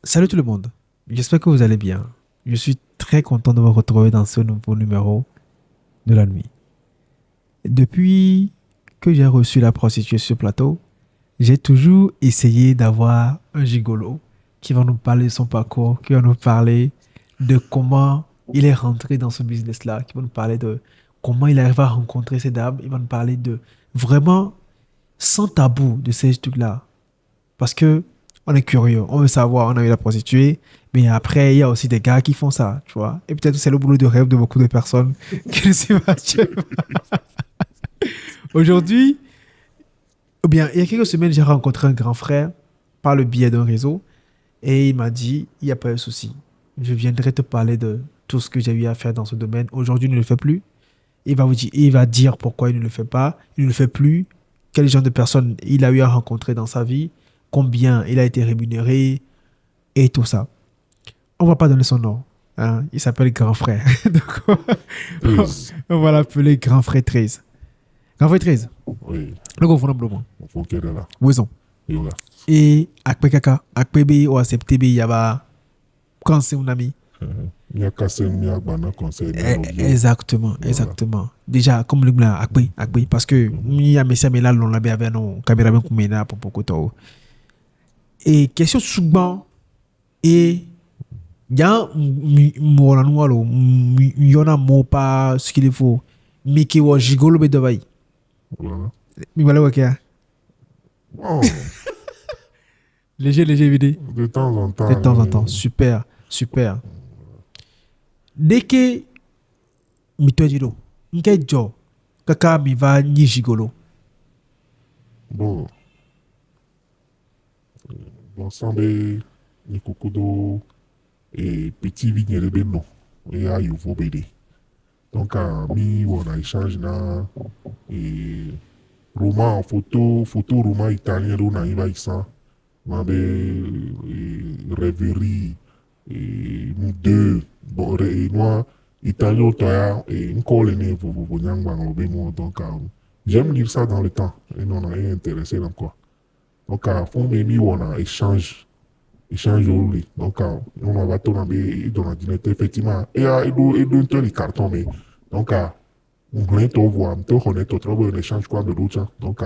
Salut tout le monde, j'espère que vous allez bien. Je suis très content de vous retrouver dans ce nouveau numéro de la nuit. Depuis que j'ai reçu la prostituée sur plateau, j'ai toujours essayé d'avoir un gigolo qui va nous parler de son parcours, qui va nous parler de comment il est rentré dans ce business-là, qui va nous parler de comment il arrive à rencontrer ces dames, il va nous parler de vraiment sans tabou de ces trucs-là. Parce que on est curieux, on veut savoir, on a eu la prostituée, mais après, il y a aussi des gars qui font ça, tu vois. Et peut-être c'est le boulot de rêve de beaucoup de personnes qui le suivent actuellement. Aujourd'hui, ou bien, il y a quelques semaines, j'ai rencontré un grand frère par le biais d'un réseau et il m'a dit, il n'y a pas de souci. Je viendrai te parler de tout ce que j'ai eu à faire dans ce domaine. Aujourd'hui, il ne le fait plus. Il va dire pourquoi il ne le fait pas, il ne le fait plus, quel genre de personnes il a eu à rencontrer dans sa vie, combien il a été rémunéré et tout ça. On va pas donner son nom. Hein. Il s'appelle Grand Frère. Donc, Treize. on va l'appeler Grand Frère 13. Grand Frère 13. Oui, Le gros nom blanc. on faut qu'elle est là. Wison. Yo là. Et Akpe Kaka, Akpe B ou ACPTB, il y a quand c'est un ami. Il y a cassé, il y a banana conseil, il y a l'objet. Exactement, Voilà. exactement. Déjà, comme le blanc, Akpe, Akpe, parce que il y a Messia Mela, l'on l'avait avec nous, Kabira Ben Koumena, pour beaucoup de et question souvent, et il y a mon annualo, il y en a mot pas ce qu'il faut, mais qui est gigolo, mais devait. Voilà. Mais voilà, ok. Bon, Léger, léger, vidé. de temps en De temps, temps en temps. Super, super. Dès que mi to jiro, nke jo, kaka mi va ni gigolo. bon, bon, semble, ni kukudo, et petit vigne de non. Et à Youvo BD. Donc, mi, on a échange là, et roman en photo roman italien, on a eu ça. Ma rêverie, et nous deux, bon, et moi, italien, toi, et encore les nez, vous donc, j'aime lire ça dans le temps, et non, on a intéressé encore. Donc, fond, mais on a échange au lit. Donc, on va tourner dans la dinette, effectivement, et deux, les cartons, mais, donc, on vient te voir, on est au travail, on échange quoi de l'autre, donc,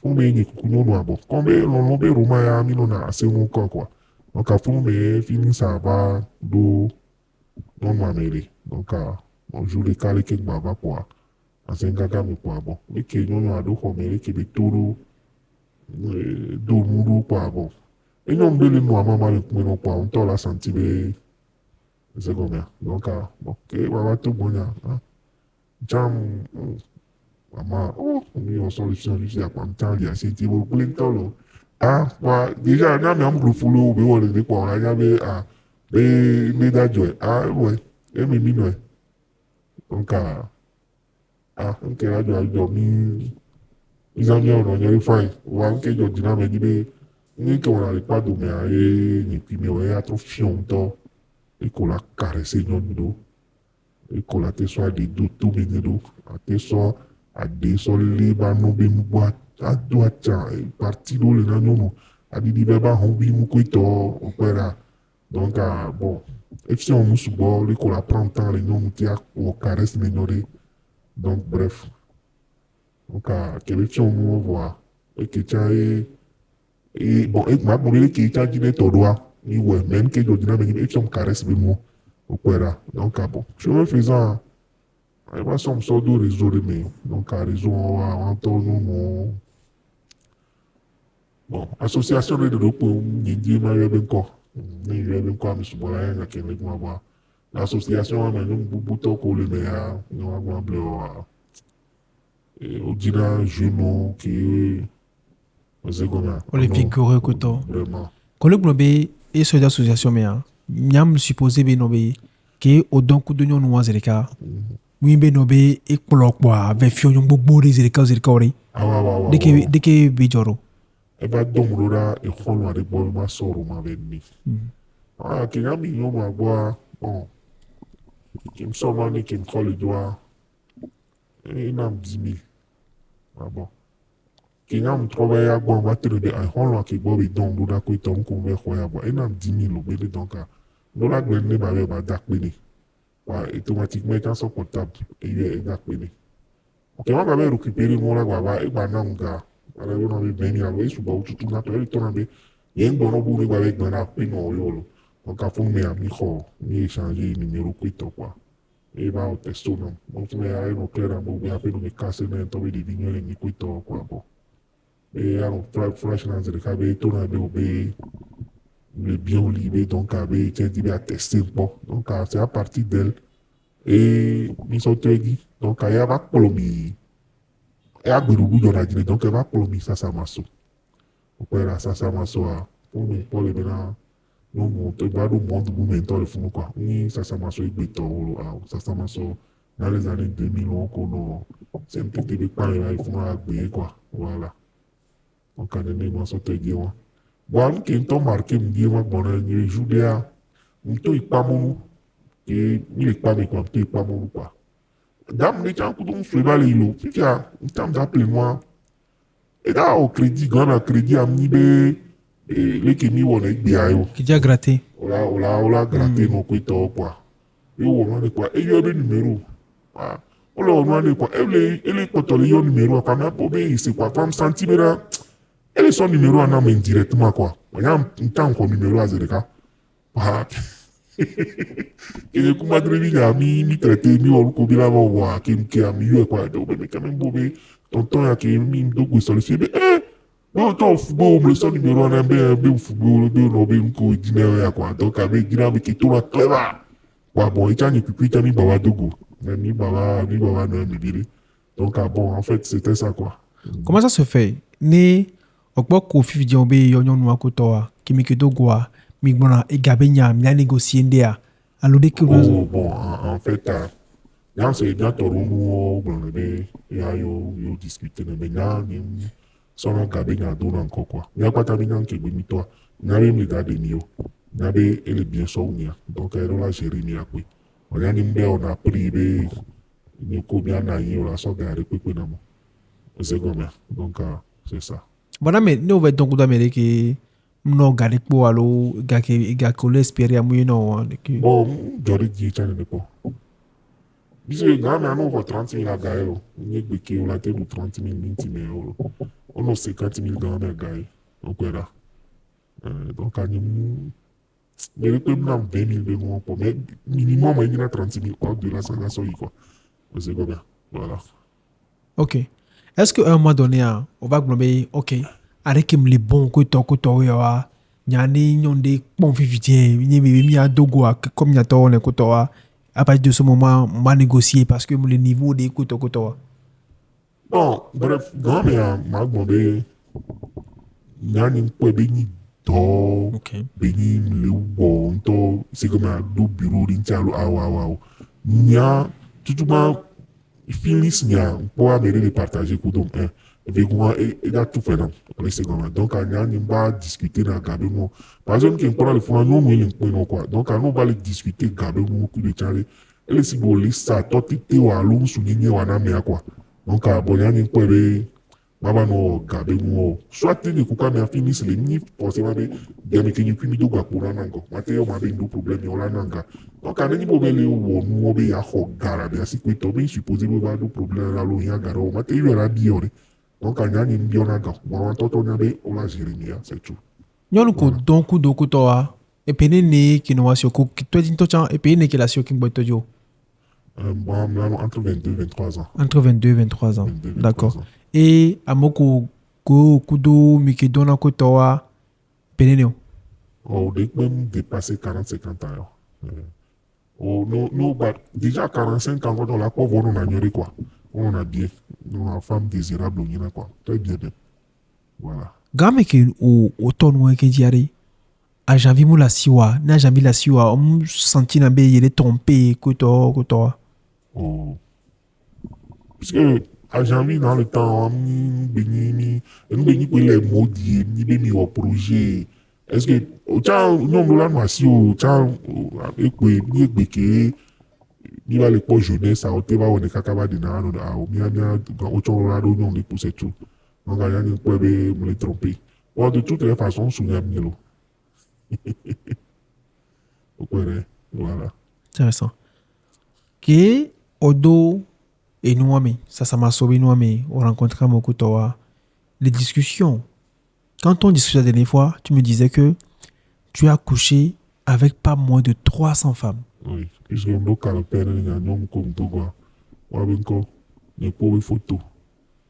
fond, mais, ni coucou, non, bon, comme, l'on, romain, on a assez mon corps, quoi. Donc, fond, mais, fini, ça va, do, non, ma mère, donc, on joue les carrés qui va quoi. Asengaga me quoi, bon, mais qui n'ont pas de hommes, qui me tourne, do, quoi, bon. Et nous, on veut les noirs, maman, mais non pas, on t'a la senti, mais c'est comme ça. Donc, bon, que voilà, tout bon, hein. Jam, maman, oh, on est en solution, je sais pas, tant, il y a ces petits mots, plein de temps, ah, ouais, déjà, on a même un gros foulot, mais on est quoi, on a jamais, mais d'adjoint, ouais, et mais minoué. Donc, ok, là, je vais dormir, ils ont mis on a eu faim, ou en quelque chose, mais dit, ni qu'on n'arrive pas à dormir, et puis, mais on est à trop fion, et qu'on l'a caressé dans le dos, et qu'on l'a soit des dos tout bien dos, à te soit à des sols les banos bien boîte, à droite, et parti d'où les nanos, non, à des divers on vit mon couteau, opéra. Donc, bon, et si on nous subit, les qu'on la prend temps, les noms, on caresse les ignorer. Donc, bref, donc, quel est on voit, et que tu as, et bon, et ma mobile qui est à dîner ton doigt, ni ouais, même que je dis, mais tu me caresses, mais moi. Opéra. Donc, bon, chemin faisant, il va son sort de réseau de mais donc, à raison, en temps, non, bon, association de deux pour y dire, mais il y a bien quoi. Il y a bien quoi, mais c'est bon, là, il y a quelqu'un qui va voir. L'association, mais nous, bouton pour le meilleur, nous, on va bleu, au dîner, genou, qui c'est comme ça. On les Non, vigoureux que toi. vraiment. Quand le globe est sur l'association, mais, nyam supposé, ben, nobe, que au don coup de nous, nous, zereka. Oui, ben, nobe, et pour quoi, avec fion, yon bobo, zereka, zereka, ori. Ah, ouais, ouais, ouais, ouais, ouais. Dès que, bijoro. Elle va donc là, et on va déboire ma soeur, ma venue. Ah, qui a mis, on va boire, bon. Qui me somme qui me colle le doigt, et il m'a dit, ah bon, Kenya me trouve ya bon va te de un holland qui bobi donc do da ko ton ko be khoya ba ena 10 000 obele donc no la glen ne ba dak bene wa automatiquement quand son portable et dak bene ok ma ba be récupérer mo la ba e ba na nga ala yo no be beni alo isu ba utu na to e to na be yen do no bu ne ba be na pe no yo donc a fond me ami kho ni échanger numéro ko to quoi e ba o testo no donc me ay no clair mo be apelo me casse ne to be di vignole ni ko to quoi bon et alors flash dans le cas be to na be le bien libé donc avec tiens dit à tester bon donc c'est à partir d'elle et ils sont très dit donc il y a pas colombie et à Gberubu dans la dire donc il va colombie ça masso après là ça masso pour les maintenant non mon te va do monde bu mentor le fond quoi ni ça masso et beto ça masso dans les années 2000 on connaît c'est un petit peu pas là il faut agber quoi voilà donc on est dans ce truc là bon qui est marqué me dit moi bon je joue bien mto ipamonu et il est pas mais quoi mto ipamonu quoi dame ne tient coup donc je vais aller lo puis a temps d'appeler moi et là au crédit grand crédit a mis be les qui mis on est bien yo Qui déjà gratté. ola gratter no quoi quoi et on a quoi et il y a le numéro ah on a quoi et les quand on a numéro quand même pour bien c'est quoi femme centimètre elle est son numéro en amène directement quoi il y a un temps qu'on numéro à zéro ah et kuma drevi ya mi traité mi olu ko bila ba wa ke ami yo quoi do be quand même bobé tonton ya ke mi do go solution be bon to fubo me son numéro na be fubo be no be ko dina ya quoi donc avec dina be ki to la clever wa bon et tani puis tani baba dogo mais mi baba na mi biri donc bon en fait c'était ça quoi. Comment ça se fait? Né okpo ko fifi di obe yonyon no akoto ki mi kedo gwa mi gbona e gabe nya mi na négocier ndea. Allo de que oh bon en fait là c'est bien to rumu bon be ya yo discuter mais là sono gabe nya do nan ko quoi ya pata bi nan ke bi mi to na be mi ga de mi o na be ele bien so nya donc elle la gérer mi akwe on ya ni mbe on a privé ni ko bien na yi la so ga re pepe na mo c'est comme donc c'est ça. Bona me no ve donc d'Amérique no gade po alo ga ko l'espérer amu no que bon jori di chane ne po bise ga me anu ko 30 000 ga yo ni gbe ke o la te du 30 000 20 000 euro on a 50 000 ga me ga donc là donc ani mais le peu na 20 000 de moi pour mais minimum il y a 30 000 hors de la ça so quoi c'est comme bien voilà. OK. Est-ce qu'à un moment donné, on va glomber, OK, avec les bons que tu as, nyani nyonde bon vivitien, mi a dogo comme ya to le kotoa. À partir de ce moment, on va négocier parce que le niveau des kotoa. Bon, bref, grand mais ma glomber nyani peut béni to OK. béni le bon to c'est comme un do bureau d'intialo awa nya tout Phyllis nya pour amener de partager coup donc avec moi et a tout fait non on est second donc on a pas discuter dans garder moi par exemple qui prend le fond non mais non quoi donc on va le discuter garder moi coup de charler et le symbole ça toi tu wa lu souligner wana me quoi donc bon y a ni quoi be baba no garder moi soit tu ne kuka me Phyllis le ni forcément be bien mais que ni puis do ga pour nango matériel ma be no problème yo la nanga donc on a ni bobele wo mo be ya ho gara be asi kwito be supposé be ba do problème la lo ya gara o matériel la biore donc on a ni biona ga mo toto nya be o la jérémia c'est tout Nyonu ko donc do kotoa e pene ne ki no wasio ko ki to dinto chan e pene ki la sio ki boto jo. Bon, entre 22 et 23 ans. Entre 22 et 23 ans. 22, 23 D'accord. ans. Et amoko ko kudo mi ki dona kotoa pene ne. Oh, dès que même dépasser 40-50 ans. Oh, non, bah, déjà 45 ans, quand on l'a pas, on a ignoré quoi. On a bien. On a femme désirable, on a quoi. Très bien, bien. Voilà. Game ke o ton wo ke diari. A janvier mo la siwa, na janvier la siwa, on senti na be yele tromper kotoa. Oh. Parce que, à janvier, dans le temps, nous béni pour les maudits, ni béni au projet. Est-ce que, non, là, moi, si, avec ni béké, ni va les pots jeunesse, ça, on va on est kakaba de nano, on a bien, on a autre chose, on a c'est tout. Donc, il y a une fois, me les tromper. Bon, de toutes les façons, souviens mieux. Voilà. Intéressant. Que Odo et Nouami, ça m'a sauvé Nouami, on rencontrait beaucoup toi. Les discussions. Quand on discutait la dernière fois, tu me disais que tu as couché avec pas moins de 300 femmes. Oui. Puisque on caractère, il y a un homme comme toi. On a encore des pauvres photos.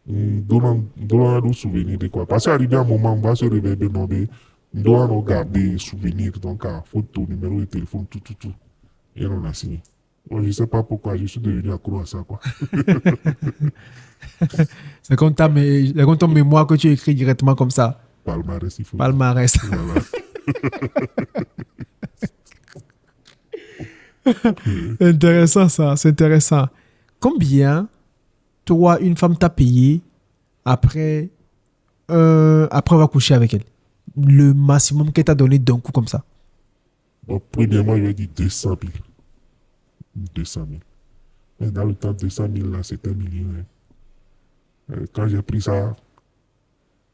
Donnant nos souvenirs de quoi. Parce qu'arrivé un moment, on va se réveiller, non, mais on doit nous garder souvenirs, donc photo, numéro de téléphone, tout. Et on a signé. Bon, je ne sais pas pourquoi je suis devenu accro à ça, quoi. C'est comme ton mémoire que tu écris directement comme ça. Palmarès, il faut dire. Palmarès. Voilà. C'est intéressant ça, c'est intéressant. Combien, toi, une femme t'a payé après avoir couché avec elle? Le maximum qu'elle t'a donné d'un coup comme ça. Bon, premièrement, je vais dire 200 000. 200 000. Mais dans le temps, 200 000, là, c'était un million. Hein. Quand j'ai pris ça,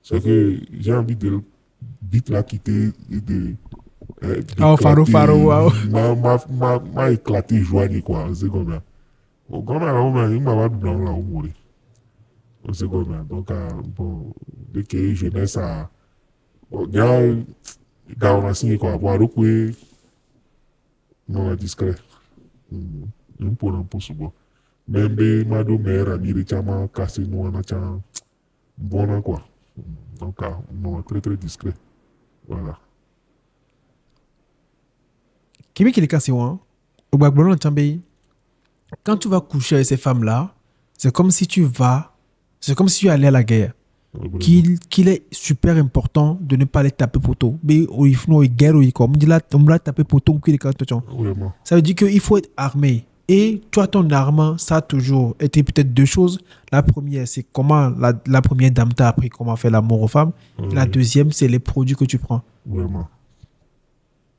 c'est que j'ai envie de vite la quitter et de. Ah, faro, wow. M'a éclaté joie, quoi. C'est comme ça. Bon, comme ça, il m'a dit non, là, on mourir. C'est comme ça. Donc, bon, dès que jeunesse a. Bon, gars, on a signé quoi. Bon, donc, oui, non, discret. Un peu souvent. Même si ma mère a mis les chamas cassés, nous, on a un bon, quoi. Donc, non, très, très discret. Voilà. Kimi qui est cassé, hein? Au Bagbolon, quand tu vas coucher avec ces femmes-là, c'est comme si tu allais à la guerre. Qu'il est super important de ne pas les taper poteau. Mais il faut une guerre, on me dit là, on me l'a tapé poteau, Vraiment. ça veut dire qu'il faut être armé. Et toi, ton arme, ça a toujours été peut-être deux choses. La première, c'est comment la première dame t'a appris comment faire l'amour aux femmes. Et la deuxième, c'est les produits que tu prends. Vraiment.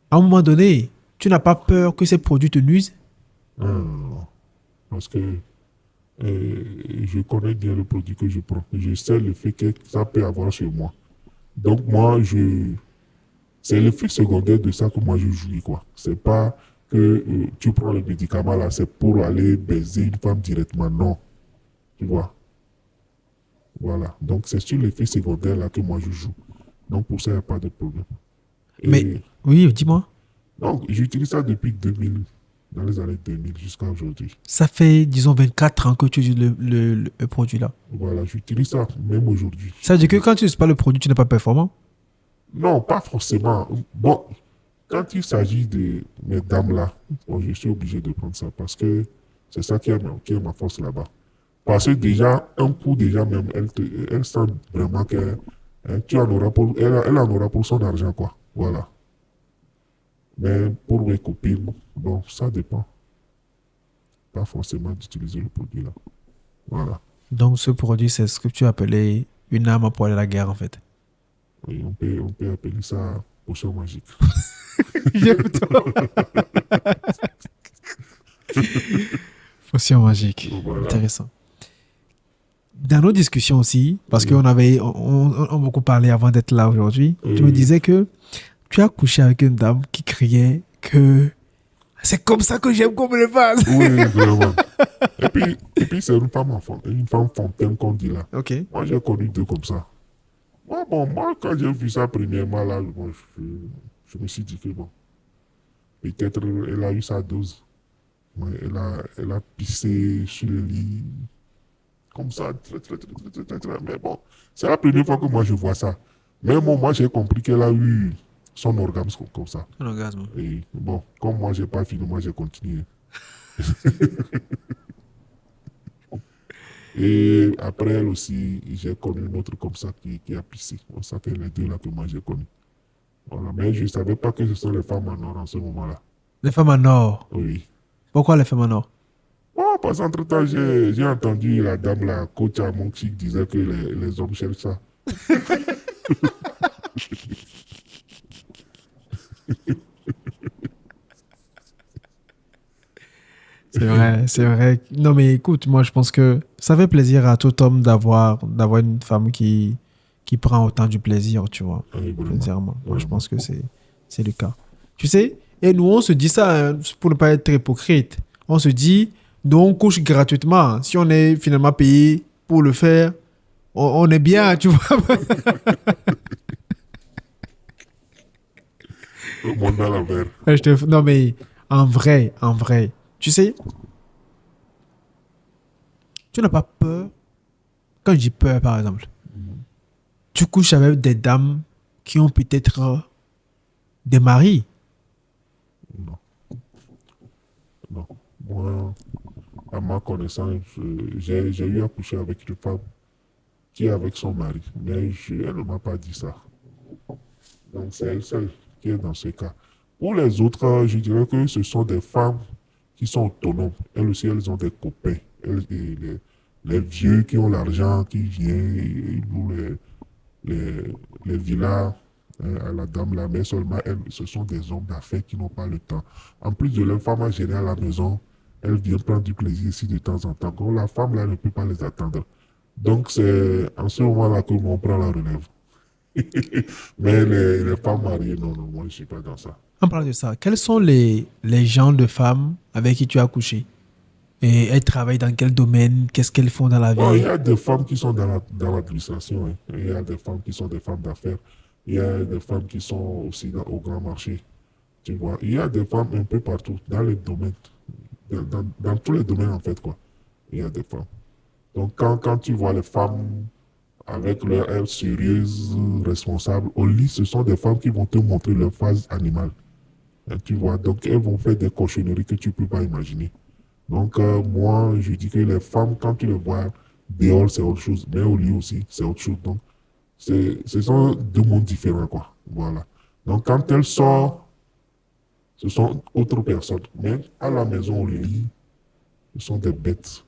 À un moment donné, tu n'as pas peur que ces produits te nuisent? Non. Parce que je connais bien le produit que je prends. Je sais le fait que ça peut avoir sur moi. Donc, moi, c'est l'effet secondaire de ça que moi je jouis, quoi. C'est pas que tu prends le médicament là, c'est pour aller baiser une femme directement. Non. Tu vois. Voilà. Donc, c'est sur l'effet secondaire là que moi je joue. Donc, pour ça, il n'y a pas de problème. Mais, oui, dis-moi. Donc, j'utilise ça depuis 2000, dans les années 2000 jusqu'à aujourd'hui. Ça fait, disons, 24 ans que tu utilises le produit là. Voilà, j'utilise ça même aujourd'hui. Ça veut dire que quand tu n'utilises pas le produit, tu n'es pas performant? Non, pas forcément. Bon, quand il s'agit de mes dames-là, bon, je suis obligé de prendre ça parce que c'est ça qui est ma force là-bas. Parce que déjà, un coup, déjà même, elle sent vraiment que tu en auras pour, elle en aura pour son argent, quoi. Voilà. Mais pour mes copines, bon, ça dépend. Pas forcément d'utiliser le produit là. Voilà. Donc, ce produit, c'est ce que tu appelais une arme pour aller à la guerre, en fait. Oui, on peut appeler ça potion magique. Potion magique. Voilà. Intéressant. Dans nos discussions aussi, parce qu'on avait on beaucoup parlé avant d'être là aujourd'hui, tu me disais que tu as couché avec une dame qui criait que c'est comme ça que j'aime qu'on me le fasse. Oui, vraiment. Et puis c'est une femme fontaine qu'on dit là. Ok. Moi, j'ai connu deux comme ça. Moi, quand j'ai vu ça premièrement, là, je me suis dit que bon, peut-être elle a eu sa dose. Ouais, elle a pissé sur le lit, comme ça, très. Mais bon, c'est la première fois que moi je vois ça. Mais bon, moi, j'ai compris qu'elle a eu son orgasme comme ça. Un orgasme. Et bon, comme moi, j'ai pas fini, moi, j'ai continué. Et après elle aussi, j'ai connu une autre comme ça qui a pissé. Bon, ça fait les deux là que moi j'ai connu. Voilà. Mais je ne savais pas que ce sont les femmes en or en ce moment-là. Les femmes en or. Oui. Pourquoi les femmes en or? Bon, parce qu'entre-temps, j'ai entendu la dame, la coach à mon qui disait que les hommes cherchent ça. C'est vrai, c'est vrai. Non, mais écoute, moi, je pense que ça fait plaisir à tout homme d'avoir une femme qui prend autant du plaisir, tu vois. Oui, vraiment. Sincèrement. Moi, je Vraiment. pense que c'est le cas. Tu sais, et nous, on se dit ça hein, pour ne pas être hypocrite. On se dit, nous, on couche gratuitement. Si on est finalement payé pour le faire, on est bien, tu vois. Le monde à l'envers. Non, mais en vrai, tu sais, tu n'as pas peur. Quand je dis peur, par exemple, Mhm. tu couches avec des dames qui ont peut-être des maris. Non, non. Moi, à ma connaissance, j'ai eu à coucher avec une femme qui est avec son mari, mais elle ne m'a pas dit ça. Donc c'est elle seule qui est dans ce cas. Pour les autres, je dirais que ce sont des femmes qui sont autonomes. Elles aussi, elles ont des copains. Les vieux qui ont l'argent, qui viennent, ils louent les, les villas à la dame là, mais seulement elles, ce sont des hommes d'affaires qui n'ont pas le temps. En plus de leur femme à gérer à la maison, elles viennent prendre du plaisir ici de temps en temps. Donc la femme là ne peut pas les attendre. Donc c'est en ce moment-là que on prend la relève. Mais les femmes mariées, non, non, moi je ne suis pas dans ça. En parlant de ça, quels sont les genres de femmes avec qui tu as couché? Et elles travaillent dans quel domaine? Qu'est-ce qu'elles font dans la Bon, il y vie? a des femmes qui sont dans l'administration, hein. Il y a des femmes qui sont des femmes d'affaires. Il y a des femmes qui sont aussi au grand marché. Tu vois, il y a des femmes un peu partout, dans les domaines, dans tous les domaines en fait, quoi. Il y a des femmes. Donc, quand tu vois les femmes avec leur air sérieuse, responsable, au lit, ce sont des femmes qui vont te montrer leur phase animale. Hein, tu vois, donc elles vont faire des cochonneries que tu ne peux pas imaginer. Donc, moi, je dis que les femmes, quand tu les vois dehors, c'est autre chose, mais au lit aussi, c'est autre chose. Donc, ce sont deux mondes différents, quoi. Voilà. Donc, quand elles sortent, ce sont autres personnes. Mais à la maison, au lit, ce sont des bêtes.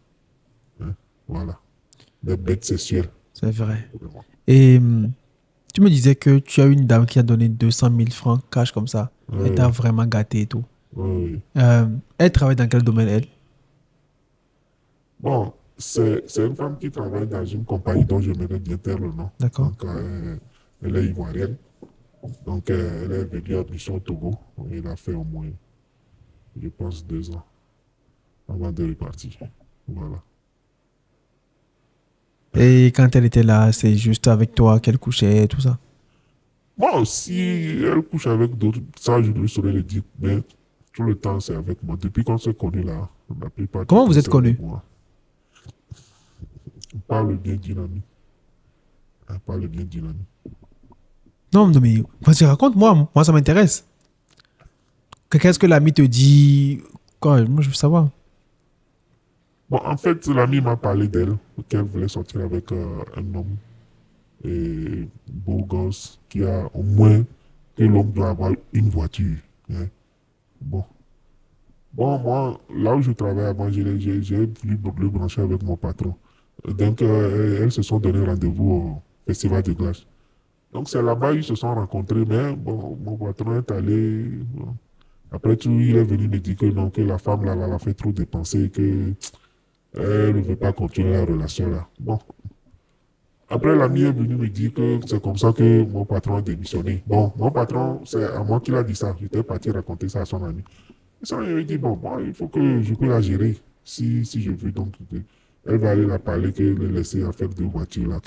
Hein. Voilà. Des bêtes sexuelles. C'est vrai. Vraiment. Et tu me disais que tu as une dame qui a donné 200 000 francs cash comme ça. Elle t'a Ouais, vraiment gâté et tout. ouais, ouais. Elle travaille dans quel domaine, elle? Bon, c'est une femme qui travaille dans une compagnie dont j'aimerais bien taire le nom. D'accord. Donc, elle est ivoirienne. Donc, elle est venue en mission au Togo. Elle a fait au moins, je pense, 2 ans avant de repartir. Voilà. Et quand elle était là, c'est juste avec toi qu'elle couchait et tout ça. Bon, si elle couche avec d'autres, ça, je ne saurais le dire. Mais tout le temps, c'est avec moi. Depuis qu'on s'est connus là, la plupart du Comment temps, vous êtes c'est avec connus? moi. On parle bien d'une amie. On parle bien d'une amie. Non, non, mais vas-y, raconte-moi. Moi, ça m'intéresse. Qu'est-ce que l'ami te dit? Quoi, moi, je veux savoir. Bon, en fait, l'amie m'a parlé d'elle, qu'elle voulait sortir avec un homme et beau gosse qui a au moins que l'homme doit avoir une voiture. Hein. Bon. Bon, moi, là où je travaille avant, j'ai voulu le brancher avec mon patron. Donc, elles se sont donné rendez-vous au Festival de glace. Donc, c'est là-bas ils se sont rencontrés, mais bon, mon patron est allé. Bon. Après tout, il est venu me dire que non, que la femme là, l'a fait trop dépenser, que elle ne veut pas continuer la relation là. Bon, après, l'ami est venu me dire que c'est comme ça que mon patron a démissionné. Bon, mon patron, c'est à moi qu'il a dit ça. J'étais parti raconter ça à son ami. Et ça, il me dit, bon, moi, il faut que je peux la gérer. Si je veux, donc, elle va aller la parler, que le laisser à faire deux voitures là.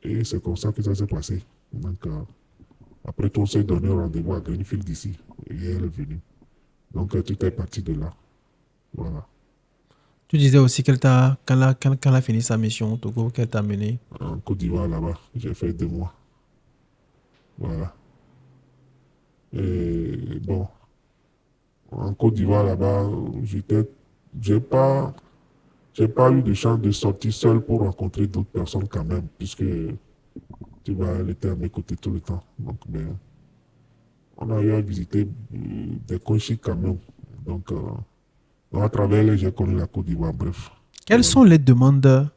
Et c'est comme ça que ça s'est passé. Donc, après tout, on s'est donné rendez-vous à Greenfield d'ici. Et elle est venue. Donc, tout est parti de là. Voilà. Tu disais aussi quand elle a fini sa mission au Togo, qu'elle t'a mené. En Côte d'Ivoire, là-bas, j'ai fait 2 mois. Voilà. Et bon. En Côte d'Ivoire, là-bas, j'ai j'ai pas eu de chance de sortir seul pour rencontrer d'autres personnes quand même, puisque tu vois, elle était à mes côtés tout le temps. Donc, mais, on a eu à visiter des coins chics quand même. Donc, à travers elle, j'ai connu la Côte d'Ivoire, bref. Quelles Voilà. sont les demandes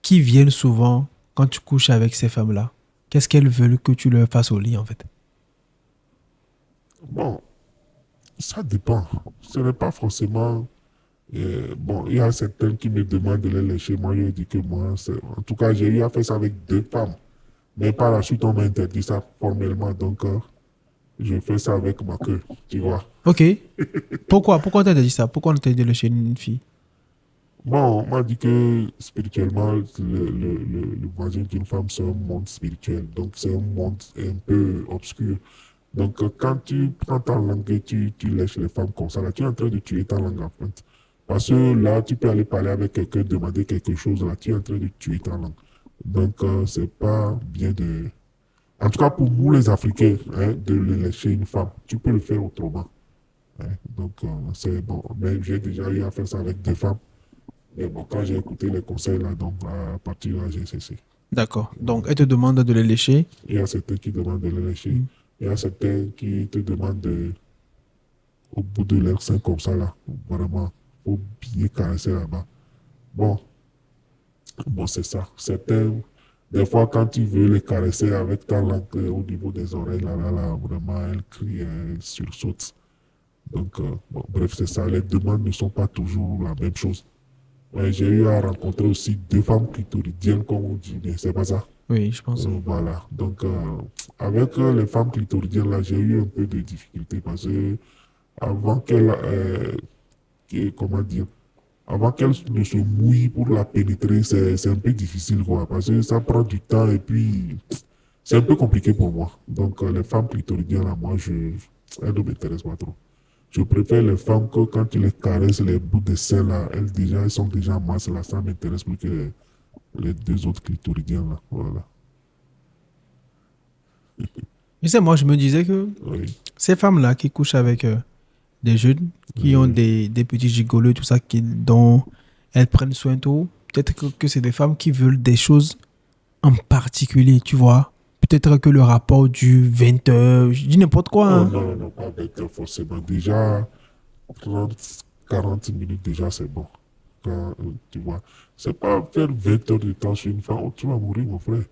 qui viennent souvent quand tu couches avec ces femmes-là? Qu'est-ce qu'elles veulent que tu leur fasses au lit, en fait? Bon, Ça dépend. Ce n'est pas forcément. Bon, il y a certaines qui me demandent de les lécher. Moi, je dis que moi, en tout cas, j'ai eu à faire ça avec 2 femmes. Mais par la suite, on m'a interdit ça formellement. Donc, je fais ça avec ma queue, tu vois. Ok. Pourquoi on t'a dit ça? Pourquoi on t'a dit de chez une fille? Bon, on m'a dit que spirituellement, le voisin d'une femme, c'est un monde spirituel. Donc, c'est un monde un peu obscur. Donc, quand tu prends ta langue et tu lèches les femmes comme ça, là, tu es en train de tuer ta langue en fait. Parce que là, tu peux aller parler avec quelqu'un, demander quelque chose, là, tu es en train de tuer ta langue. Donc, c'est pas bien de. En tout cas, pour nous, les Africains, hein, de le lécher une femme, tu peux le faire autrement. Hein. Donc, c'est bon. Mais j'ai déjà eu à faire ça avec 2 femmes. Mais bon, quand j'ai écouté les conseils, là, donc, à partir de là, j'ai cessé. D'accord. Donc, elle te demande de les lécher. Il y a certains qui demandent de le lécher. Mm. Il y a certains qui te demandent de au bout de leur sein comme ça, là. Vraiment, faut bien caresser là-bas. Bon, bon, c'est ça. Certains, des fois, quand tu veux les caresser avec ta langue au niveau des oreilles, là, vraiment, elles crient, elles sursautent. Donc, bon, bref, c'est ça. Les demandes ne sont pas toujours la même chose. Ouais, j'ai eu à rencontrer aussi 2 femmes clitoridiennes, comme on dit, mais c'est pas ça. Oui, je pense. Voilà. Donc, avec les femmes clitoridiennes, là, j'ai eu un peu de difficultés parce que avant comment dire, avant qu'elle ne se mouille pour la pénétrer, c'est un peu difficile, quoi, parce que ça prend du temps et puis c'est un peu compliqué pour moi. Donc, les femmes clitoridiennes, là, moi, elles ne m'intéressent pas trop. Je préfère les femmes que quand tu les caresses, les bouts de sein, là, elles sont déjà en masse, là, ça m'intéresse plus que les 2 autres clitoridiennes, là, voilà. Tu sais, moi, je me disais que Oui, ces femmes-là qui couchent avec des jeunes, qui ont oui. des petits gigolos, tout ça, dont elles prennent soin tout, peut-être que c'est des femmes qui veulent des choses en particulier, tu vois. Peut-être que le rapport du 20 heures, je dis n'importe quoi, Oh hein. non, non, non, pas avec forcément. Déjà, 30, 40 minutes, déjà, c'est bon. Tu vois, c'est pas faire 20 heures de temps sur une femme, oh, tu vas mourir, mon frère.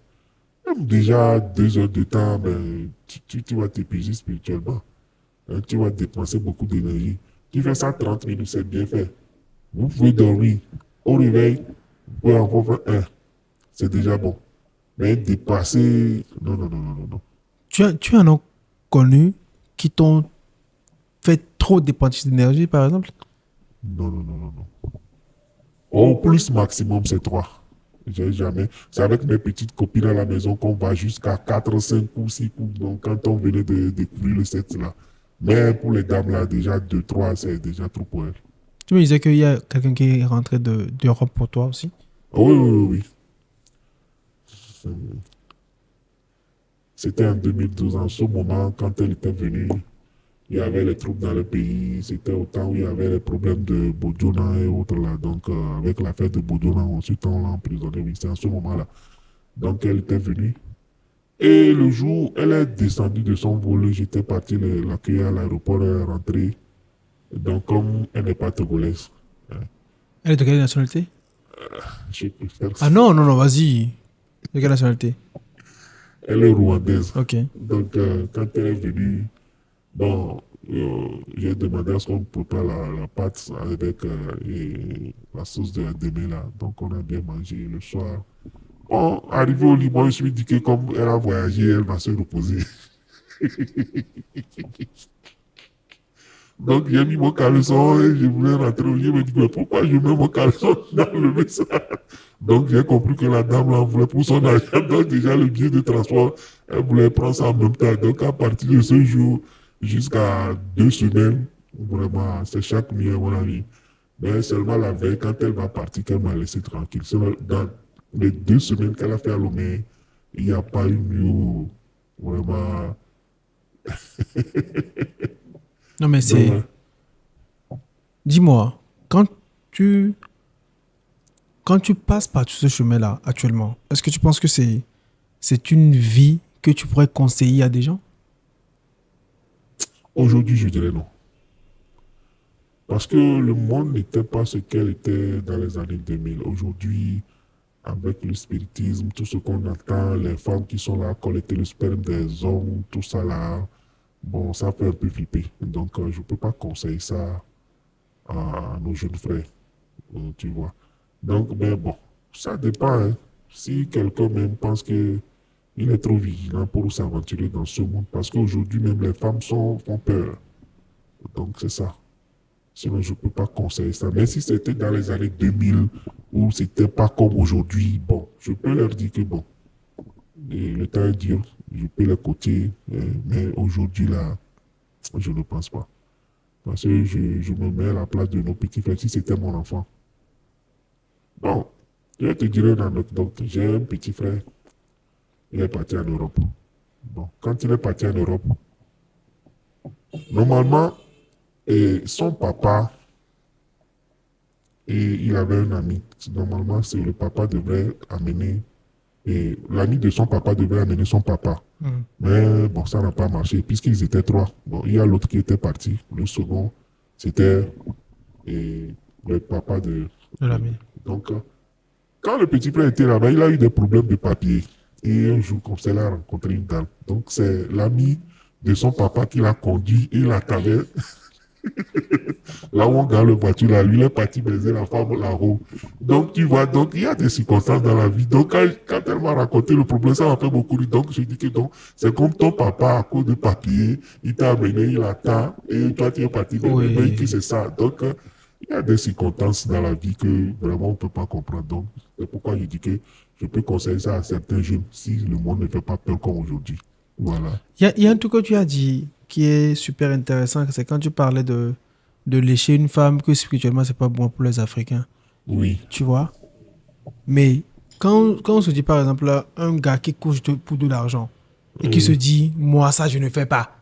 Même déjà 2 heures de temps, ben, tu vas t'épuiser spirituellement. Hein, tu vas dépenser beaucoup d'énergie. Tu fais ça 30 minutes, c'est bien fait. Vous pouvez dormir. Au réveil, vous pouvez encore faire un. C'est déjà bon. Mais dépasser, non, non, non, non, non, non. Tu en as connu qui t'ont fait trop dépenser d'énergie, par exemple? Non, non, non, non, non. Au plus maximum, c'est 3. J'ai jamais. C'est avec mes petites copines à la maison qu'on va jusqu'à 4, 5 coups, 6 coups. Donc, quand on venait de découvrir le set là. Mais pour les dames là, déjà 2, 3, c'est déjà trop pour elles. Tu me disais qu'il y a quelqu'un qui est rentré d'Europe pour toi aussi. Ah oui, oui, oui, oui. C'était en 2012. En ce moment, quand elle était venue, il y avait les troupes dans le pays. C'était au temps où il y avait les problèmes de Bodjona et autres là. Donc, avec l'affaire de Bodjona, ensuite on l'a emprisonnée. Oui, c'est à ce moment-là. Donc, elle était venue. Et le jour où elle est descendue de son vol, j'étais parti l'accueillir à l'aéroport, elle est rentrée. Donc, comme elle n'est pas togolaise, hein, Elle est de quelle nationalité? je préfère Ah ça. non, non, non, vas-y. De quelle nationalité? Elle est rwandaise. Ok. Donc, quand elle est venue, bon, j'ai demandé à ce qu'on prépare la pâte avec la sauce de la démé là. Donc, on a bien mangé le soir. Bon, arrivé au Liban, je me suis dit que comme elle a voyagé, elle va se reposer. Donc, j'ai mis mon caleçon et je voulais rentrer au lit. Je me dis, mais pourquoi je mets mon caleçon dans le vaisseau? Donc, j'ai compris que la dame là voulait pour son argent. Donc, déjà, le billet de transport, elle voulait prendre ça en même temps. Donc, à partir de ce jour, jusqu'à 2 semaines, vraiment, c'est chaque nuit, à mon avis. Mais seulement la veille, quand elle va partir, qu'elle m'a laissé tranquille. Seulement dans les 2 semaines qu'elle a fait à Lomé, il n'y a pas eu mieux où, vraiment. Non, mais Donc, c'est. Dis-moi, tu, quand tu passes par tout ce chemin-là actuellement, est-ce que tu penses que c'est une vie que tu pourrais conseiller à des gens? aujourd'hui, je dirais non. Parce que le monde n'était pas ce qu'elle était dans les années 2000. Aujourd'hui, avec le spiritisme, tout ce qu'on entend, les femmes qui sont là à collecter le sperme des hommes, tout ça là, bon, ça fait un peu flipper. Donc, je ne peux pas conseiller ça à nos jeunes frères, tu vois. Donc, mais bon, ça dépend, hein. Si quelqu'un même pense que il est trop vigilant pour s'aventurer dans ce monde, parce qu'aujourd'hui même les femmes font peur. Donc, c'est ça. Sinon, je ne peux pas conseiller ça. Mais si c'était dans les années 2000, où c'était pas comme aujourd'hui, bon, je peux leur dire que bon, le temps est dur, je peux les coacher, mais aujourd'hui, là, je ne pense pas. Parce que je me mets à la place de nos petits frères. Si c'était mon enfant. Bon, je te dirais une anecdote. J'ai un petit frère, il est parti en Europe. Bon, quand il est parti en Europe, normalement, son papa, il avait un ami. Normalement, c'est le papa devrait amener, et l'ami de son papa devrait amener son papa. Hmm. Mais bon, ça n'a pas marché puisqu'ils étaient trois. Bon, il y a l'autre qui était parti. Le second, c'était le papa de. De l'ami. Donc, quand le petit frère était là-bas, il a eu des problèmes de papier. Et un jour, comme ça, il a rencontré une dame. Donc, c'est l'ami de son papa qui l'a conduit et l'attendait. Là où on garde la voiture, là, lui, il est parti baiser la femme là-haut. Donc, tu vois, donc, il y a des circonstances dans la vie. Donc, quand elle m'a raconté le problème, ça m'a fait beaucoup rire. Donc, je dis que donc, c'est comme ton papa, à cause de papier, il t'a amené, il attend, et toi, tu es parti baiser. Oui. Mais que c'est ça. Donc, il y a des circonstances dans la vie que vraiment on ne peut pas comprendre. Donc, c'est pourquoi je dis que je peux conseiller ça à certains jeunes si le monde ne fait pas peur comme aujourd'hui. Voilà. Il y a un truc que tu as dit qui est super intéressant, c'est quand tu parlais de lécher une femme, que spirituellement, c'est pas bon pour les Africains. Oui. Tu vois? Mais quand on se dit, par exemple, un gars qui couche pour de l'argent et qui se dit, moi, ça, je ne fais pas.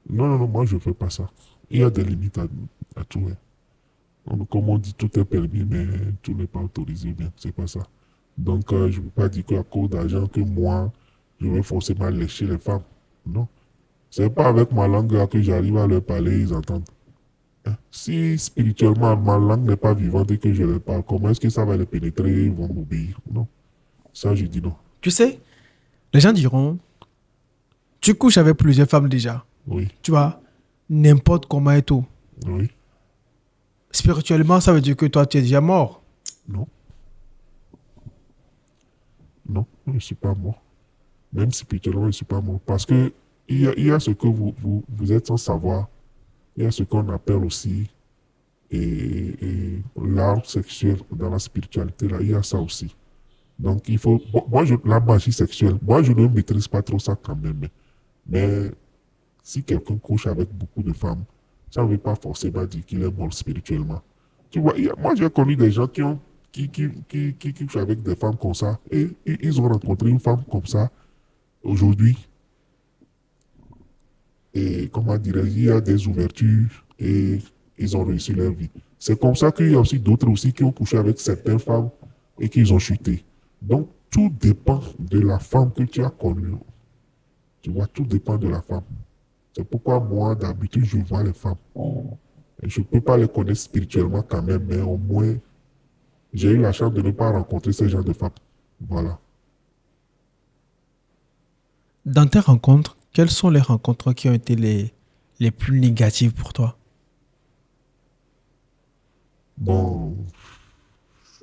Non, non, non, moi je ne fais pas ça. Il y a des limites à tout. Hein. Comme on dit, tout est permis, mais tout n'est pas autorisé. Bien, c'est pas ça. Donc, je ne peux pas dire qu'à cause d'argent que moi, je vais forcément lécher les femmes. Non. C'est pas avec ma langue là que j'arrive à leur parler, ils entendent. Hein. Si spirituellement ma langue n'est pas vivante et que je leur parle, comment est-ce que ça va les pénétrer, ils vont m'obéir? Non. Ça, je dis non. Tu sais, les gens diront, tu couches avec plusieurs femmes déjà. Oui, Tu vois, n'importe comment et tout. oui, Spirituellement, ça veut dire que toi, tu es déjà mort. non, non, je ne suis pas mort. Même spirituellement, je ne suis pas mort. Parce que il y a ce que vous êtes sans savoir. Il y a ce qu'on appelle aussi l'art sexuel dans la spiritualité. Là, il y a ça aussi. Donc, il faut. Moi, la magie sexuelle, moi, je ne maîtrise pas trop ça quand même. Mais si quelqu'un couche avec beaucoup de femmes, ça ne veut pas forcément dire qu'il est mort spirituellement. Tu vois, moi, j'ai connu des gens qui couchent avec des femmes comme ça. Et ils ont rencontré une femme comme ça aujourd'hui. Et comment dirais-je, il y a des ouvertures et ils ont réussi leur vie. C'est comme ça qu'il y a aussi d'autres aussi qui ont couché avec certaines femmes et qui ont chuté. Donc, tout dépend de la femme que tu as connue. Tu vois, tout dépend de la femme. C'est pourquoi moi, d'habitude, je vois les femmes. Et je ne peux pas les connaître spirituellement quand même, mais au moins, j'ai eu la chance de ne pas rencontrer ce genre de femmes. Voilà. Dans tes rencontres, quelles sont les rencontres qui ont été les plus négatives pour toi? Bon,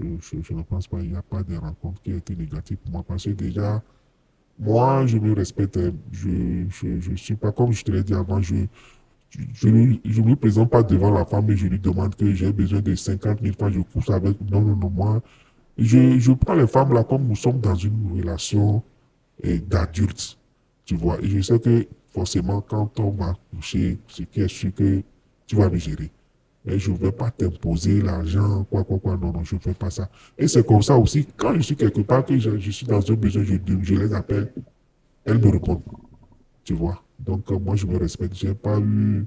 je ne pense pas, il n'y a pas de rencontre qui a été négative pour moi parce que déjà, moi, je me respecte. Hein. Je suis pas, comme je te l'ai dit avant, je me présente pas devant la femme et je lui demande que j'ai besoin de 50 000 francs, je couche avec. Non, non, non, moi, je prends les femmes là comme nous sommes dans une relation d'adultes, tu vois. Et je sais que forcément, quand on va coucher, ce qui est sûr que tu vas me gérer. Mais je ne vais pas t'imposer l'argent, quoi. Non, non, je ne fais pas ça. Et c'est comme ça aussi, quand je suis quelque part, que je suis dans un besoin, je les appelle, elles me répondent, tu vois. Donc, moi, je me respecte. J'ai pas eu.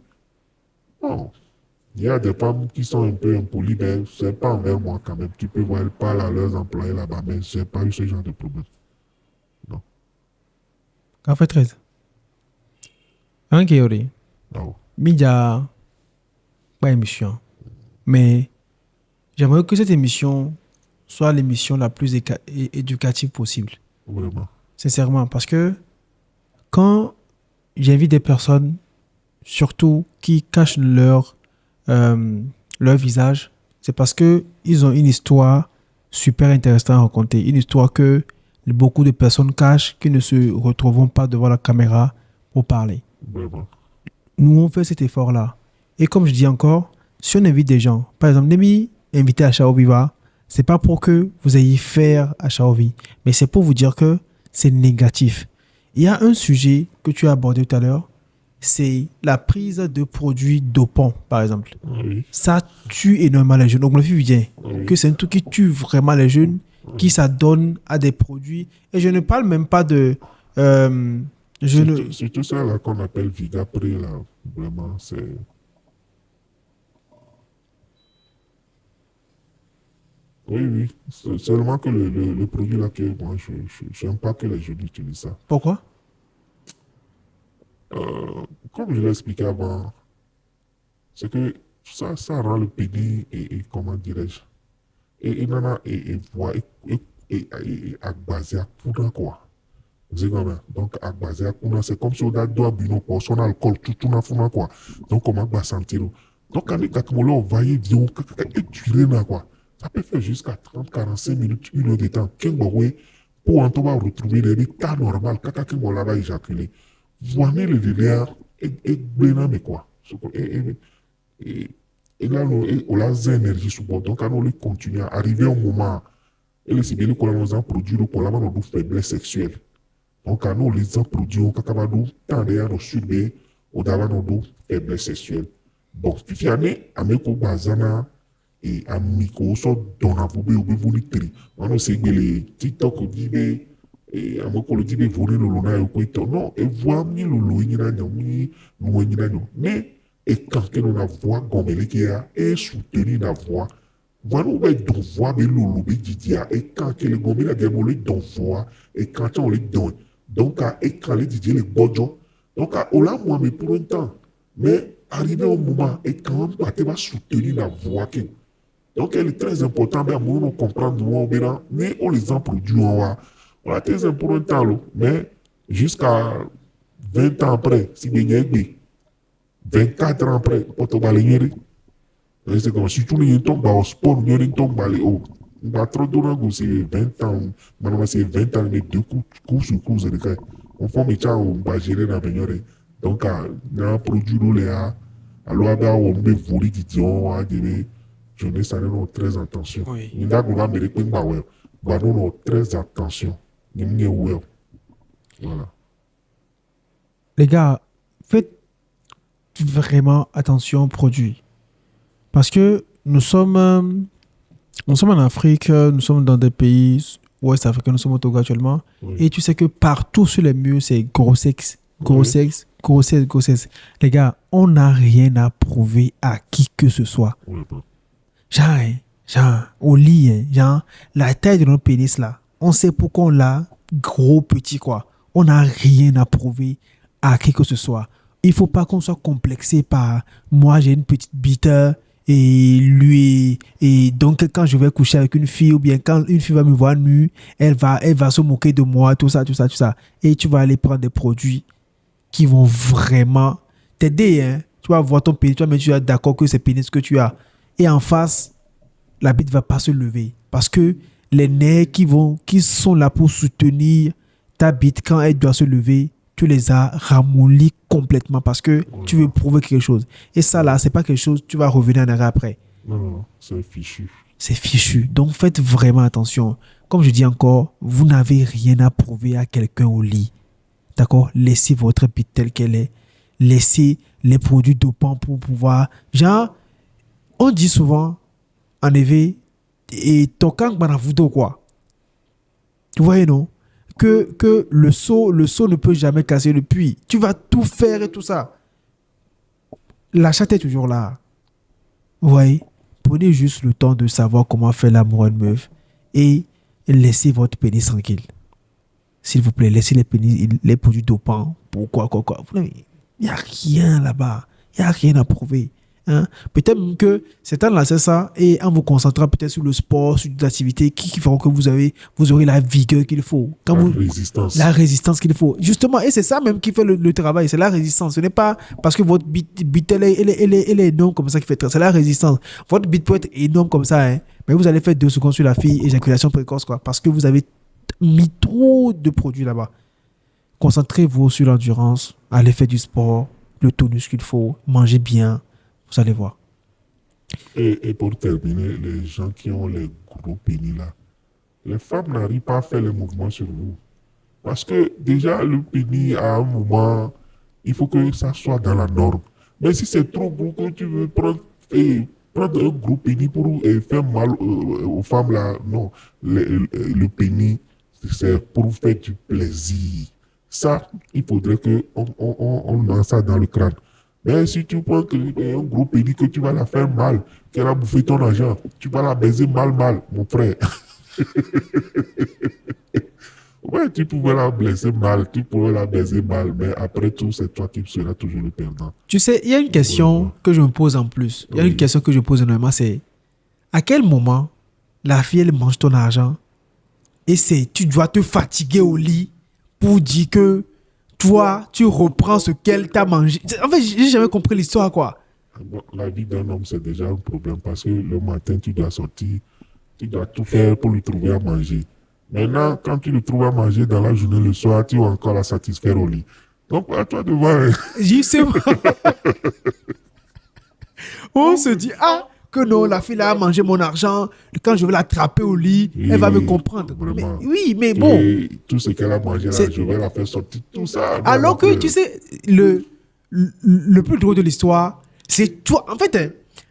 Non. Il y a des femmes qui sont un peu impolies, mais c'est pas envers moi quand même. Tu peux voir, elles parlent à leurs employés là-bas, mais j'ai pas eu ce genre de problème. Non. Café 13. Un qui est Non. Media, pas émission. Mais j'aimerais que cette émission soit l'émission la plus éducative possible. Vraiment. Sincèrement. Parce que quand j'invite des personnes, surtout qui cachent leur visage, c'est parce qu'ils ont une histoire super intéressante à raconter. Une histoire que beaucoup de personnes cachent, qui ne se retrouveront pas devant la caméra pour parler. Vraiment. Nous, on fait cet effort-là. Et comme je dis encore, si on invite des gens, par exemple, Nemi invité à Chao Viva, c'est pas pour que vous ayez faire à Chao Viva, mais c'est pour vous dire que c'est négatif. Il y a un sujet que tu as abordé tout à l'heure, c'est la prise de produits dopants, par exemple. Oui. Ça tue énormément les jeunes. Donc, le fait bien Oui. que c'est un truc qui tue vraiment les jeunes, qui s'adonnent à des produits. Et je ne parle même pas de... Surtout ça là qu'on appelle Vigapré là, vraiment, c'est... Oui, oui. C'est seulement que le produit là que moi, je n'aime pas que les jeunes utilisent ça. Pourquoi? Comme je l'ai expliqué avant, c'est que ça rend le pénis et comment dirais-je, et nana et voix et basé à poudre quoi. Vous avez compris? Donc à basé à poudre, c'est comme si on a doit boire pour son alcool tout na funa quoi. Donc comment va sentir? Donc quand les gars comme là on va y dire et durer na quoi. Ça peut faire jusqu'à 30 45 minutes, 1 heure de temps. Qu'est-ce que pour on va retrouver des cas normal kaka qui vont là éjaculer. Voyez le délire et bien mais quoi. Et, et là, on a des énergies sous bord. Donc, on va continuer à arriver au moment et les civils qu'on a nos produits, qu'on a nos faiblesses sexuelles. Donc, on a les produits, on a nos tendez à nos subir, on a nos faiblesses sexuelles. Bon, puis année, à mes bazana et à micro, so dans la vous ou vous litri. On a c'est les TikTok, dit et à mon collègue dit voler le lona et quoi non, et voir mi le loin mais et quand que nous la voix comme elle qui a et soutenir la voix voilà où est donc voix mais lolo mais didia et quand que le gomme la gamme le donc voix et quand on le donne donc à et quand le didier le bojo donc à ola moi mais pour un temps mais arrivé au moment et quand même pas te va soutenir la voix que donc elle est très importante mais à nous comprendre mais on les en produit on a très important là mais jusqu'à 20 ans après si bien 24 ans après, on te balayer. C'est comme si tu n'es pas au sport, tu n'es pas balé. Oh, on va trop de c'est 20 ans. Maintenant, c'est 20 ans, mais deux coups sur coups. On fait mes chats, on va gérer la meilleure. Donc, il y a un produit, alors, on va voler du dion, je ne sais pas, très attention. Oui. Il y a des gens qui ont très attention. Voilà. Les gars, faites vraiment attention aux produits. Parce que nous sommes en Afrique, nous sommes dans des pays ouest africains, nous sommes au Togo actuellement. Oui. Et tu sais que partout sur les murs, c'est gros sexe, gros Oui. sexe, gros sexe, gros sexe. Les gars, on n'a rien à prouver à qui que ce soit. Oui, bon. Genre, au lit, genre, la taille de notre pénis là, on sait pourquoi on l'a gros, petit, quoi. On n'a rien à prouver à qui que ce soit. Il faut pas qu'on soit complexé par moi, j'ai une petite bite et lui, et donc quand je vais coucher avec une fille ou bien quand une fille va me voir nue, elle va se moquer de moi, tout ça. Et tu vas aller prendre des produits qui vont vraiment t'aider, hein. Tu vas voir ton pénis, tu vas être d'accord que c'est le pénis que tu as. Et en face, la bite ne va pas se lever. Parce que les nerfs qui sont là pour soutenir ta bite quand elle doit se lever, tu les as ramollis complètement parce que tu veux prouver quelque chose. Et ça là, c'est pas quelque chose, tu vas revenir en arrière après. Non, c'est fichu. C'est fichu. Donc faites vraiment attention. Comme je dis encore, vous n'avez rien à prouver à quelqu'un au lit. D'accord? Laissez votre bite telle qu'elle est. Laissez les produits dopants pour pouvoir... Genre, on dit souvent, en effet, et tokang banavudo quoi. Tu vois, non? Que le seau ne peut jamais casser le puits. Tu vas tout faire et tout ça. La chatte est toujours là. Vous voyez? Prenez juste le temps de savoir comment faire l'amour à une meuf et laissez votre pénis tranquille. S'il vous plaît, laissez les produits dopants. Pourquoi, quoi. Il n'y a rien là-bas. Il n'y a rien à prouver. Hein. Peut-être même que c'est en lançant ça et en vous concentrant peut-être sur le sport, sur des activités qui feront que vous aurez la vigueur qu'il faut. Quand La vous, résistance. la résistance qu'il faut. Justement, et c'est ça même qui fait le travail, c'est la résistance. Ce n'est pas parce que votre bite elle est énorme comme ça qui fait. C'est la résistance. Votre bite peut être énorme comme ça, hein, mais vous allez faire 2 secondes sur la fille, éjaculation précoce, quoi, parce que vous avez mis trop de produits là-bas. Concentrez-vous sur l'endurance, allez faire du sport, le tonus qu'il faut, mangez bien, vous allez voir. Et pour terminer, les gens qui ont les gros pénis là, les femmes n'arrivent pas à faire les mouvements sur vous. Parce que déjà, le pénis, à un moment, il faut que ça soit dans la norme. Mais si c'est trop gros que tu veux prendre un gros pénis pour faire mal aux femmes là, non. Le pénis, c'est pour faire du plaisir. Ça, il faudrait qu'on lance ça dans le crâne. Mais si tu prends un gros pénis que tu vas la faire mal, qu'elle a bouffé ton argent, tu vas la baiser mal, mon frère. Ouais, tu pouvais la blesser mal, tu pouvais la baiser mal, mais après tout, c'est toi qui seras toujours le perdant. Tu sais, il y a une question Oui. que je me pose en plus. Il y a Oui. une question que je pose énormément, c'est à quel moment la fille, elle mange ton argent et tu dois te fatiguer au lit pour dire que toi, tu reprends ce qu'elle t'a mangé. En fait, j'ai jamais compris l'histoire, quoi. Bon, la vie d'un homme, c'est déjà un problème parce que le matin, tu dois sortir, tu dois tout faire pour lui trouver à manger. Maintenant, quand tu le trouves à manger dans la journée, le soir, tu vas encore la satisfaire au lit. Donc, à toi de voir. Justement, on se dit, ah, que non, la fille là a mangé mon argent. Quand je vais l'attraper au lit, elle va me comprendre. Vraiment. Mais, oui, mais bon. Et tout ce qu'elle a mangé là, C'est- je vais la faire sortir tout ça. Alors que, tu sais, le plus drôle de l'histoire, c'est toi. En fait, hein,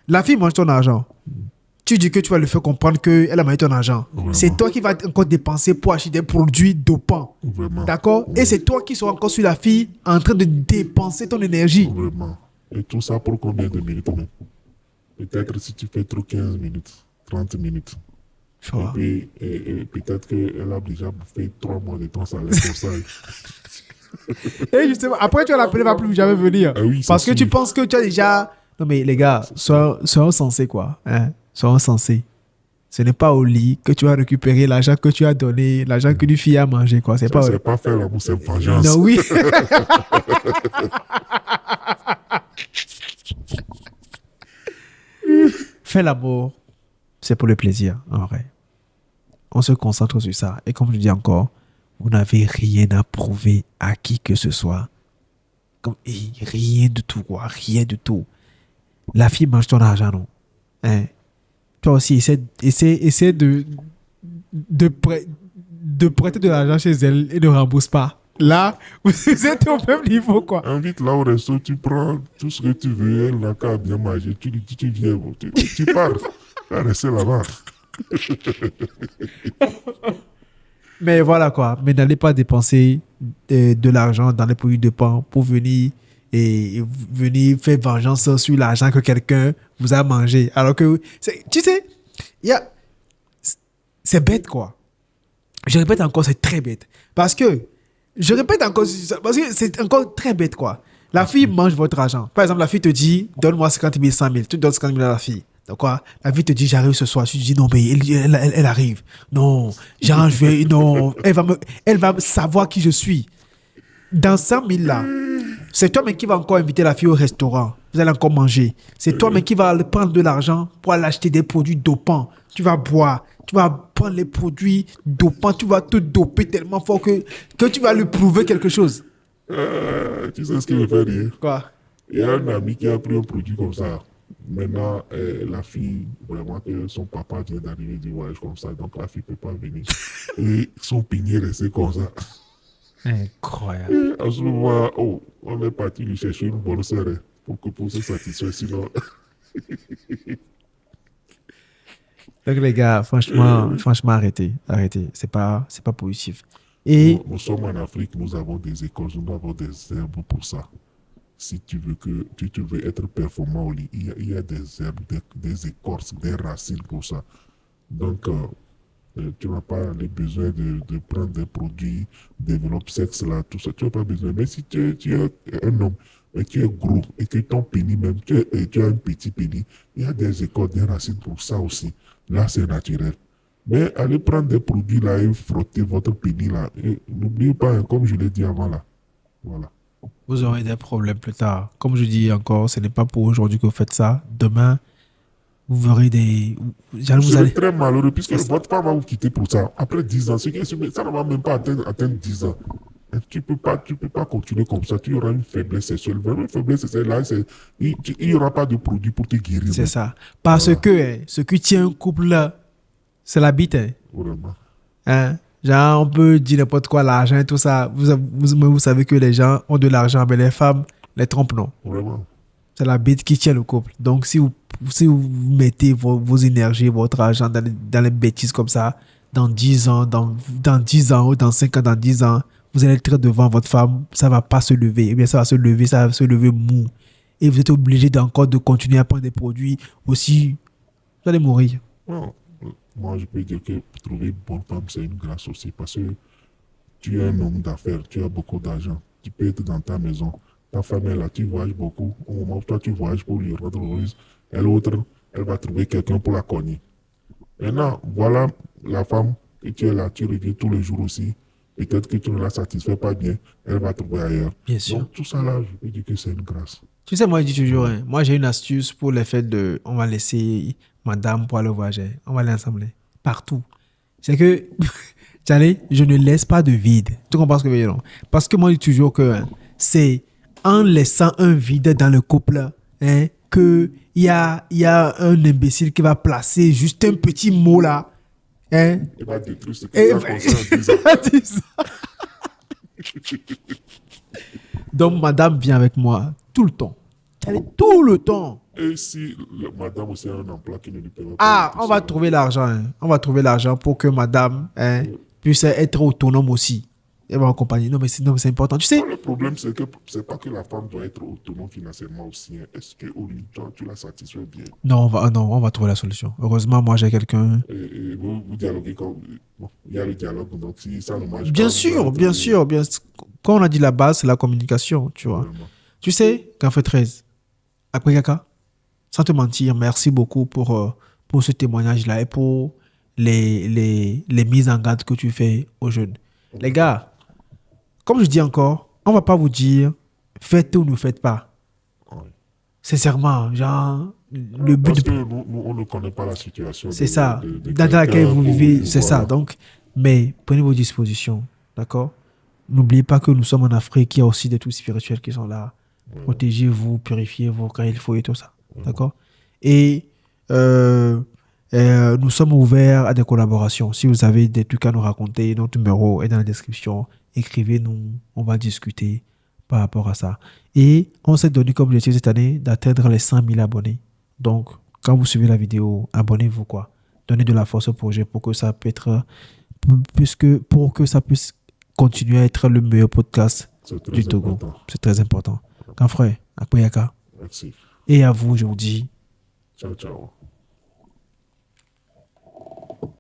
la fille mange ton argent. Tu dis que tu vas lui faire comprendre qu'elle a mangé ton argent. Vraiment. C'est toi qui vas encore dépenser pour acheter des produits dopants. Vraiment. D'accord? Et c'est toi qui seras encore sur la fille en train de dépenser ton énergie. Vraiment. Et tout ça pour combien de minutes même? Peut-être si tu fais trop 15 minutes, 30 minutes. Tu vois. Et puis, et peut-être qu'elle a déjà bouffé 3 mois de ton salaire pour ça. Et justement, après, tu vas l'appeler, elle va plus jamais venir. Ah oui, Parce c'est que tu sûr. penses que tu as déjà. Non, mais les gars, soyons sensés, quoi. Hein? Soyons sensés. Ce n'est pas au lit que tu vas récupérer l'argent que tu as donné, l'argent que du fille a mangé, quoi. C'est Ça, pas. c'est pas faire l'amour, c'est vengeance. Non, oui. Faire l'amour, c'est pour le plaisir, en vrai. On se concentre sur ça. Et comme je dis encore, vous n'avez rien à prouver à qui que ce soit. Rien du tout, quoi. Rien du tout. La fille mange ton argent, non? Hein? Toi aussi, essaie de prêter de l'argent chez elle et ne rembourse pas. Là, vous êtes au même niveau, quoi. Invite là au resto, tu prends tout ce que tu veux, elle n'a qu'à bien manger, tu lui dis tu viens, bon, tu pars, tu vas rester là-bas. Mais voilà, quoi. Mais n'allez pas dépenser de l'argent dans les produits de pain pour venir venir faire vengeance sur l'argent que quelqu'un vous a mangé. Alors que, tu sais, c'est bête, quoi. Je répète encore, c'est très bête. Parce que c'est encore très bête, quoi. La fille mange votre argent. Par exemple, la fille te dit, donne-moi 50 000, 100 000. Tu donnes 50 000 à la fille. Donc, quoi, la fille te dit, j'arrive ce soir. Tu dis, non, mais elle arrive. Non, genre, non, elle va savoir qui je suis. Dans 100 000 là, c'est toi-même qui va encore inviter la fille au restaurant. Vous allez encore manger. C'est toi-même qui va prendre de l'argent pour aller acheter des produits dopants. Tu vas boire. Tu vas prendre les produits dopants. Tu vas te doper tellement fort que tu vas lui prouver quelque chose. Tu sais ce qui me fait rire? Quoi? Il y a un ami qui a pris un produit comme ça. Maintenant, la fille, vraiment, que son papa vient d'arriver du voyage comme ça, donc la fille ne peut pas venir. Et son pigné est resté comme ça. Incroyable. Et à ce moment, oh, on est parti lui chercher une bonne sœur pour se satisfaire, sinon. Donc les gars, franchement, arrêtez. C'est pas positif. Et Nous sommes en Afrique, nous avons des écoles, nous avons des herbes pour ça. Si tu veux être performant au lit, il y a des herbes, des écorces, des racines pour ça. Donc, tu n'as pas les besoins de prendre des produits, développe sexe là, tout ça. Tu n'as pas besoin. Mais si tu es un homme, et tu es gros et que ton pénis même, tu as un petit pénis, il y a des écoles, des racines pour ça aussi. Là, c'est naturel. Mais allez prendre des produits là et frotter votre pénis là. Et n'oubliez pas, hein, comme je l'ai dit avant là. Voilà. Vous aurez des problèmes plus tard. Comme je dis encore, ce n'est pas pour aujourd'hui que vous faites ça. Demain, vous verrez des... Vous Vous serez allez... très malheureux puisque C'est- votre femme va vous quitter pour ça. Après 10 ans, ça ne va même pas atteindre 10 ans. Et tu peux pas continuer comme ça. Tu auras une faiblesse sexuelle. Vraiment, une faiblesse sexuelle, là, il n'y aura pas de produit pour te guérir. C'est Même. ça. Parce Voilà. que ce qui tient un couple là, c'est la bite. Vraiment. Hein. Genre, on peut dire n'importe quoi, l'argent et tout ça. Vous savez que les gens ont de l'argent, mais les femmes les trompent, non. Vraiment. C'est la bite qui tient le couple. Donc, si vous mettez vos énergies, votre argent dans les bêtises comme ça, dans 10 ans, dans 10 ans ou dans 5 ans, dans 10 ans, vous allez être devant votre femme, ça ne va pas se lever. Eh bien, ça va se lever mou. Et vous êtes obligé d'encore de continuer à prendre des produits aussi. Vous allez mourir. Non. Moi, je peux dire que trouver une bonne femme, c'est une grâce aussi parce que tu es un homme d'affaires, tu as beaucoup d'argent. Tu peux être dans ta maison. Ta femme est là, tu voyages beaucoup. Au moment où toi, tu voyages pour lui rendre heureuse, elle va trouver quelqu'un pour la cogner. Maintenant, voilà la femme que tu es là, tu reviens tous les jours aussi. Peut-être que tu ne la satisfais pas bien, elle va trouver ailleurs. Bien sûr. Donc, tout ça là, je peux dire que c'est une grâce. Tu sais, moi, je dis toujours, hein, moi, j'ai une astuce pour le fait de... On va laisser madame pour aller voyager. On va aller ensemble. Partout. C'est que, j'allais, je ne laisse pas de vide. Tu comprends ce que je veux dire, non? Parce que moi, je dis toujours que hein, c'est en laissant un vide dans le couple hein, que il y a un imbécile qui va placer juste un petit mot là. Hein, Elle va détruire ce que et tu as construit en 10 ans. donc, madame vient avec moi tout le temps. J'allais tout le temps. Et si madame aussi a un emploi qui ne lui permet pas Ah, de on va trouver l'argent. Hein. On va trouver l'argent pour que madame hein, puisse être autonome aussi. Elle va accompagner. Non, mais c'est important. Tu sais, le problème, c'est que c'est pas que la femme doit être autonome financièrement aussi. Hein. Est-ce que au lieu, toi, tu la satisfais bien? non, on va trouver la solution. Heureusement, moi, j'ai quelqu'un. Et vous dialoguez comme. Bon, il y a le dialogue, donc si ça ne marche pas. Bien vous sûr, allez bien trouver- sûr. Bien... Quand on a dit la base, c'est la communication, tu vois. Vraiment. Tu sais, Café 13, après Kaka, sans te mentir, merci beaucoup pour ce témoignage-là et pour les mises en garde que tu fais aux jeunes. Les gars, comme je dis encore, on va pas vous dire faites ou ne faites pas. Ouais. Sincèrement, genre, le but Parce de... que nous, on ne connaît pas la situation. C'est ça. de Dans laquelle quelqu'un vous pour- vivez, c'est ça. voilà. Donc, mais prenez vos dispositions. D'accord? N'oubliez pas que nous sommes en Afrique, il y a aussi des trucs spirituels qui sont là. Protégez-vous, purifiez-vous quand il faut et tout ça. D'accord? Et nous sommes ouverts à des collaborations. Si vous avez des trucs à nous raconter, notre numéro est dans la description. Écrivez-nous, on va discuter par rapport à ça. Et on s'est donné comme objectif cette année d'atteindre les 100 000 abonnés. Donc, quand vous suivez la vidéo, abonnez-vous quoi. Donnez de la force au projet pour que ça puisse être, pour que ça puisse continuer à être le meilleur podcast C'est très du Togo. important. C'est très important. Grand frère, Akoyaka. Merci. Et à vous, je vous dis Ciao, ciao.